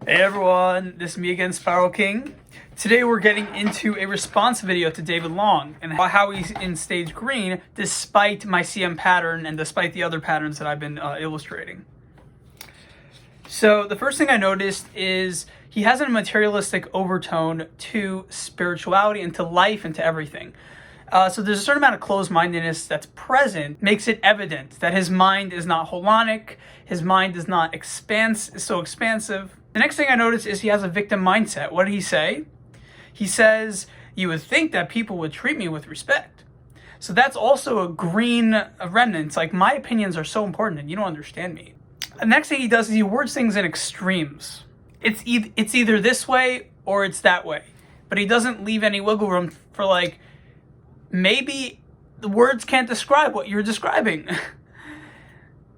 Hey everyone, this is me again, Spiral King. Today we're getting into a response video to David Long and how he's in stage green despite my CM pattern and despite the other patterns that I've been illustrating. So the first thing I noticed is he has a materialistic overtone to spirituality and to life and to everything. So there's a certain amount of closed-mindedness that's present, makes it evident that his mind is not holonic, his mind is not so expansive. The next thing I noticed is he has a victim mindset. What did he say? He says, you would think that people would treat me with respect. So that's also a green remnant. It's like, my opinions are so important and you don't understand me. The next thing he does is he words things in extremes. It's either this way or it's that way. But he doesn't leave any wiggle room for like, maybe the words can't describe what you're describing.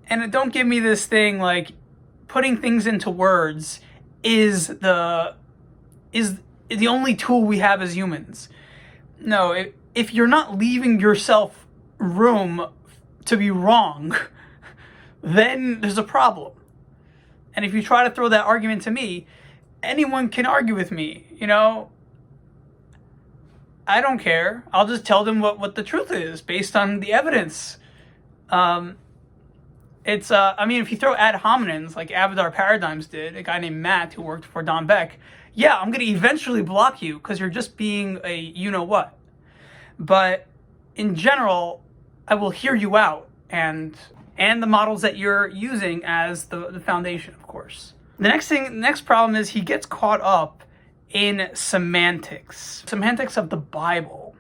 And don't give me this thing like putting things into words is the only tool we have as humans. No, if you're not leaving yourself room to be wrong, then there's a problem. And if you try to throw that argument to me, anyone can argue with me, you know? I don't care. I'll just tell them what the truth is based on the evidence. If you throw ad hominems like Avidar Paradigms did, a guy named Matt who worked for Don Beck, yeah, I'm going to eventually block you because you're just being a you-know-what. But in general, I will hear you out and the models that you're using as the foundation, of course. The next problem is he gets caught up in semantics of the Bible.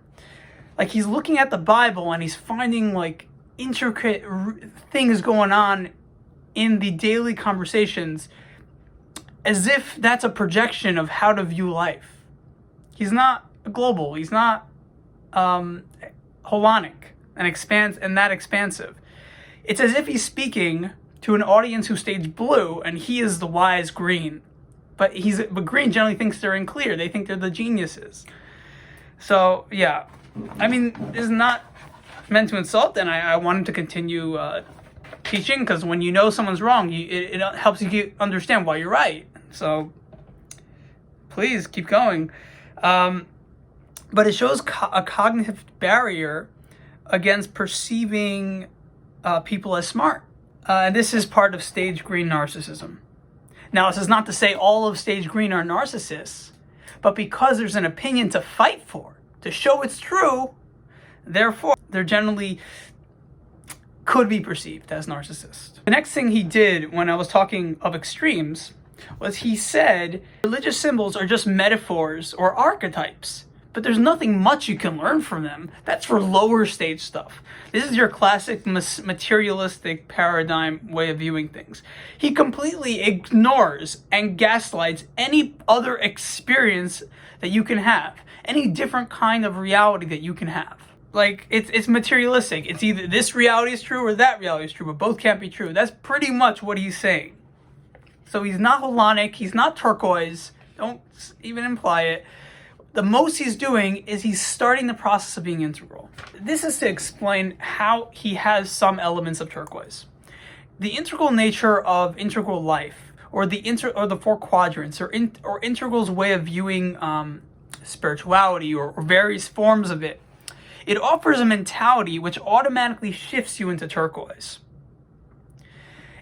Like he's looking at the Bible and he's finding like intricate things going on in the daily conversations as if that's a projection of how to view life. He's not global. He's not holonic and expansive. It's as if he's speaking to an audience who staged blue and he is the wise green. But green generally thinks they're in clear. They think they're the geniuses. So yeah, I mean, this is not meant to insult, and I want him to continue teaching, because when you know someone's wrong, it helps you understand why you're right. So please keep going. But it shows a cognitive barrier against perceiving people as smart. And this is part of stage green narcissism. Now, this is not to say all of stage green are narcissists, but because there's an opinion to fight for, to show it's true, therefore, they're generally could be perceived as narcissists. The next thing he did when I was talking of extremes was he said religious symbols are just metaphors or archetypes, but there's nothing much you can learn from them. That's for lower stage stuff. This is your classic materialistic paradigm way of viewing things. He completely ignores and gaslights any other experience that you can have, any different kind of reality that you can have. Like, it's materialistic. It's either this reality is true or that reality is true, but both can't be true. That's pretty much what he's saying. So he's not holonic, he's not turquoise, don't even imply it. The most he's doing is he's starting the process of being integral. This is to explain how he has some elements of turquoise. The integral nature of integral life, or the four quadrants, or integral's way of viewing spirituality or various forms of it, it offers a mentality which automatically shifts you into turquoise.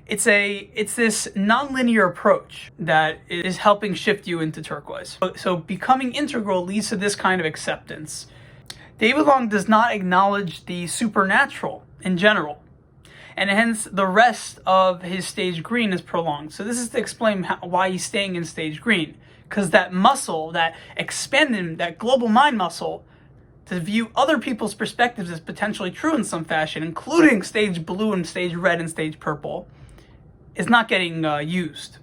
It's this nonlinear approach that is helping shift you into turquoise. So becoming integral leads to this kind of acceptance. David Long does not acknowledge the supernatural in general, and hence the rest of his stage green is prolonged. So this is to explain why he's staying in stage green, because that muscle, that expanded, that global mind muscle, to view other people's perspectives as potentially true in some fashion, including stage blue and stage red and stage purple, is not getting used.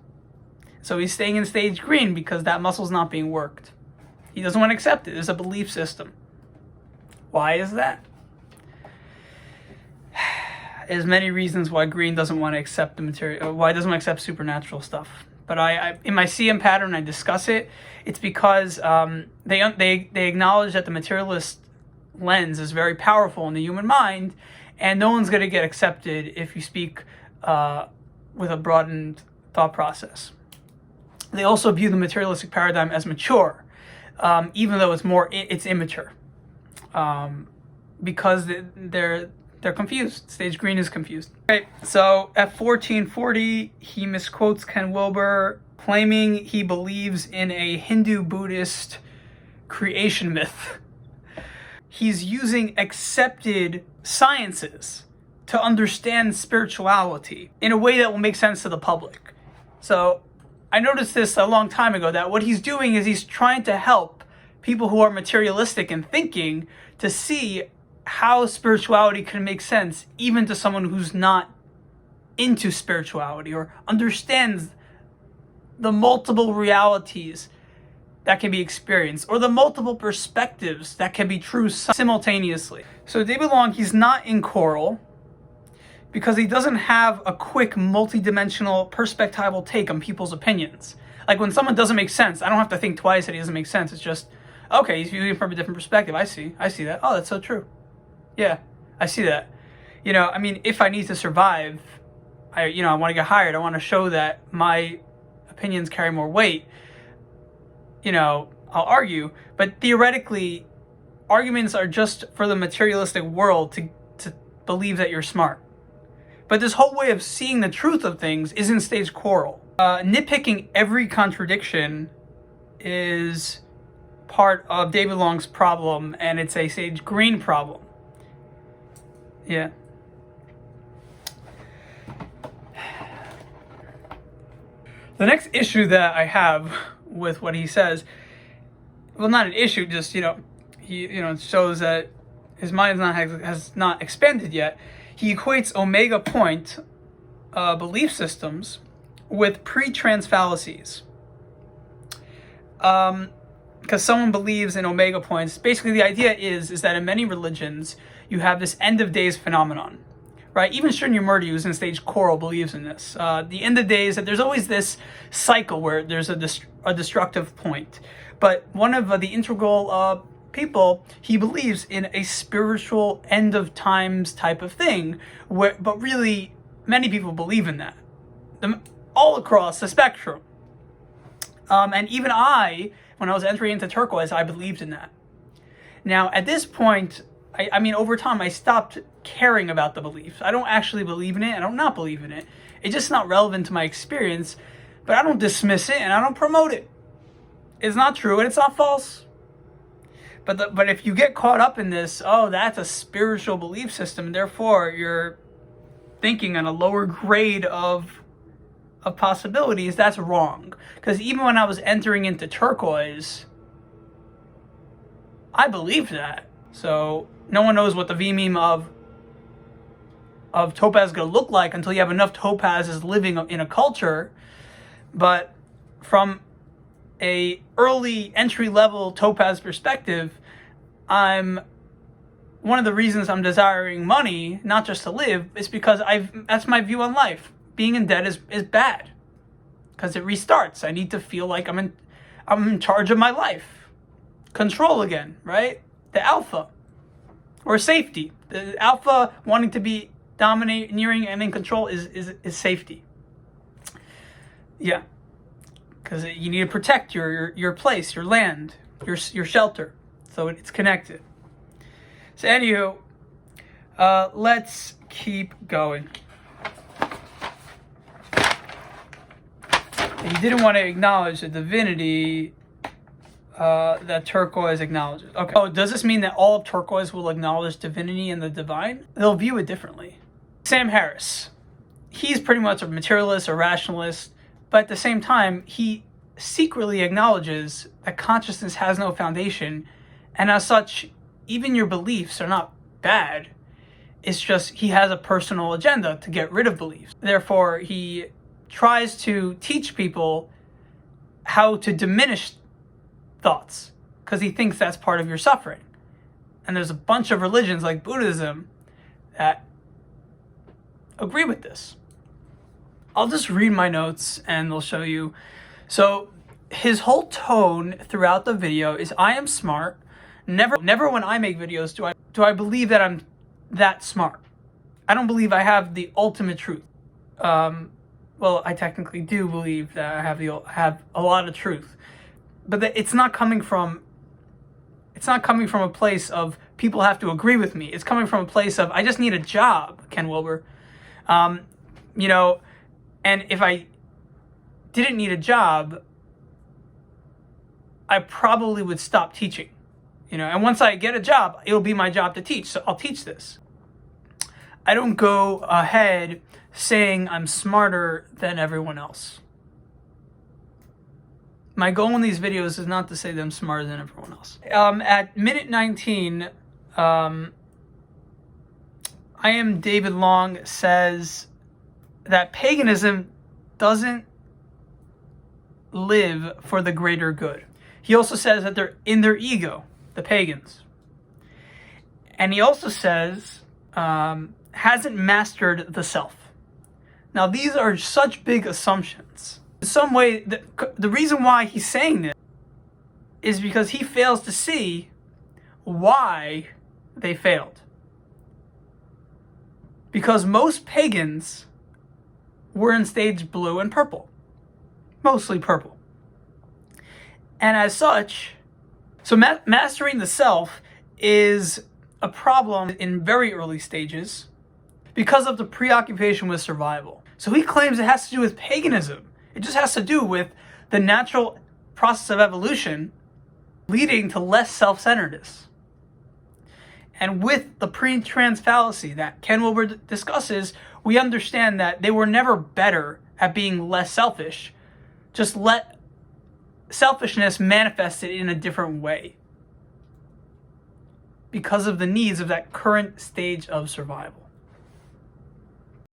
So he's staying in stage green because that muscle's not being worked. He doesn't want to accept it. There's a belief system. Why is that? There's many reasons why green doesn't want to accept the material, why it doesn't want to accept supernatural stuff. But I in my CM pattern, I discuss it. It's because they acknowledge that the materialist lens is very powerful in the human mind, and no one's going to get accepted if you speak with a broadened thought process. They also view the materialistic paradigm as mature, even though it's immature, because they're confused. Stage green is confused. Okay, so at 1440, he misquotes Ken Wilber, claiming he believes in a Hindu-Buddhist creation myth. He's using accepted sciences to understand spirituality in a way that will make sense to the public. So I noticed this a long time ago, that what he's doing is he's trying to help people who are materialistic in thinking to see how spirituality can make sense even to someone who's not into spirituality or understands the multiple realities that can be experienced or the multiple perspectives that can be true simultaneously. So David Long, he's not in choral because he doesn't have a quick multi-dimensional perspectival take on people's opinions. Like when someone doesn't make sense, I don't have to think twice that he doesn't make sense. It's just, okay, he's viewing it from a different perspective. I see that. Oh, that's so true. Yeah, I see that. You know, I mean, if I need to survive, I want to get hired. I want to show that my opinions carry more weight. You know, I'll argue, but theoretically, arguments are just for the materialistic world to believe that you're smart. But this whole way of seeing the truth of things isn't stage choral. Nitpicking every contradiction is part of David Long's problem, and it's a stage green problem. Yeah. The next issue that I have with what he says, well, not an issue, just, he shows that his mind has not expanded yet. He equates omega point belief systems with pre-trans fallacies. Because someone believes in omega points, basically the idea is that in many religions, you have this end of days phenomenon, right? Even Shunyamurti, who's in stage choral, believes in this. The end of days, that there's always this cycle where there's a destructive point. But one of the integral people, he believes in a spiritual end of times type of thing, but really many people believe in that, all across the spectrum. And even when I was entering into turquoise, I believed in that. Now, at this point, I mean, over time, I stopped caring about the beliefs. I don't actually believe in it. I don't not believe in it. It's just not relevant to my experience, but I don't dismiss it and I don't promote it. It's not true and it's not false. But if you get caught up in this, oh, that's a spiritual belief system, and therefore you're thinking on a lower grade of possibilities, that's wrong. Because even when I was entering into turquoise, I believed that. So no one knows what the V-meme of topaz is going to look like until you have enough topazes living in a culture. But from a early entry-level topaz perspective, one of the reasons I'm desiring money, not just to live, is because that's my view on life. Being in debt is bad because it restarts. I need to feel like I'm in charge of my life. Control again, right? The alpha, or safety. The alpha wanting to be domineering and in control is safety. Yeah, because you need to protect your place, your land, your shelter. So it's connected. So anywho, let's keep going. He didn't want to acknowledge the divinity that turquoise acknowledges. Okay. Oh, does this mean that all of turquoise will acknowledge divinity and the divine? They'll view it differently. Sam Harris. He's pretty much a materialist or rationalist, but at the same time, he secretly acknowledges that consciousness has no foundation, and as such, even your beliefs are not bad. It's just he has a personal agenda to get rid of beliefs. Therefore, he tries to teach people how to diminish thoughts because he thinks that's part of your suffering. And there's a bunch of religions like Buddhism that agree with this. I'll just read my notes and they'll show you. So his whole tone throughout the video is, I am smart. Never when I make videos do I believe that I'm that smart. I don't believe I have the ultimate truth. well, I technically do believe that I have a lot of truth, but that it's not coming from a place of people have to agree with me. It's coming from a place of I just need a job, Ken Wilber. You know, and if I didn't need a job, I probably would stop teaching. You know, and once I get a job, it'll be my job to teach. So I'll teach this. I don't go ahead saying I'm smarter than everyone else. My goal in these videos is not to say that I'm smarter than everyone else. At minute 19, I am David Long says that paganism doesn't live for the greater good. He also says that they're in their ego, the pagans. And he also says, hasn't mastered the self. Now, these are such big assumptions. In some way, the reason why he's saying this is because he fails to see why they failed. Because most pagans were in stage blue and purple. Mostly purple. And as such, so mastering the self is a problem in very early stages because of the preoccupation with survival. So he claims it has to do with paganism. It just has to do with the natural process of evolution leading to less self-centeredness. And with the pre-trans fallacy that Ken Wilber discusses, we understand that they were never better at being less selfish. Just let selfishness manifest it in a different way because of the needs of that current stage of survival.